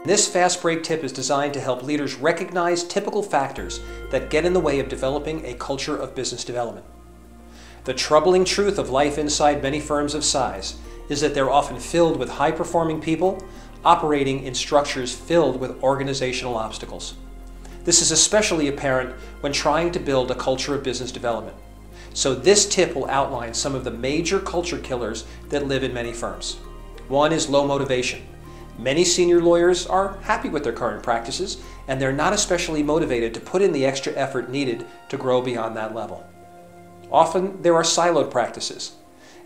This fast break tip is designed to help leaders recognize typical factors that get in the way of developing a culture of business development. The troubling truth of life inside many firms of size is that they're often filled with high-performing people operating in structures filled with organizational obstacles. This is especially apparent when trying to build a culture of business development. So this tip will outline some of the major culture killers that live in many firms. One is low motivation. Many senior lawyers are happy with their current practices, and they're not especially motivated to put in the extra effort needed to grow beyond that level. Often there are siloed practices,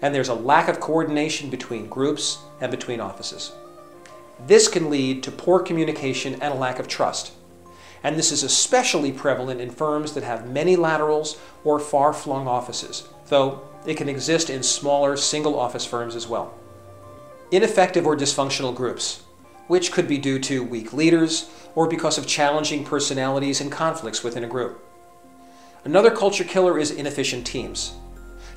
and there's a lack of coordination between groups and between offices. This can lead to poor communication and a lack of trust. And this is especially prevalent in firms that have many laterals or far-flung offices, though it can exist in smaller single-office firms as well. Ineffective or dysfunctional groups, which could be due to weak leaders or because of challenging personalities and conflicts within a group. Another culture killer is inefficient teams.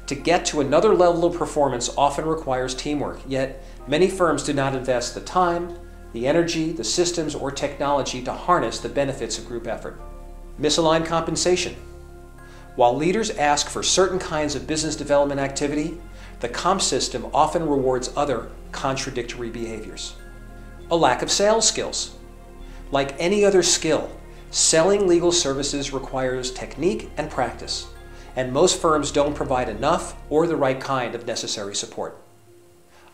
To get to another level of performance often requires teamwork, yet many firms do not invest the time, the energy, the systems, or technology to harness the benefits of group effort. Misaligned compensation. While leaders ask for certain kinds of business development activity, the comp system often rewards other contradictory behaviors. A lack of sales skills. Like any other skill, selling legal services requires technique and practice, and most firms don't provide enough or the right kind of necessary support.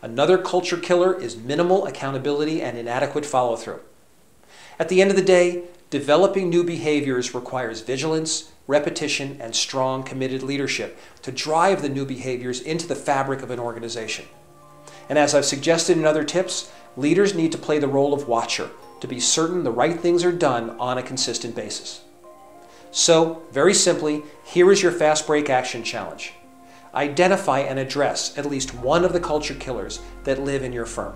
Another culture killer is minimal accountability and inadequate follow-through. At the end of the day, developing new behaviors requires vigilance, repetition, and strong, committed leadership to drive the new behaviors into the fabric of an organization. And as I've suggested in other tips, leaders need to play the role of watcher to be certain the right things are done on a consistent basis. So, very simply, here is your fast break action challenge. Identify and address at least one of the culture killers that live in your firm.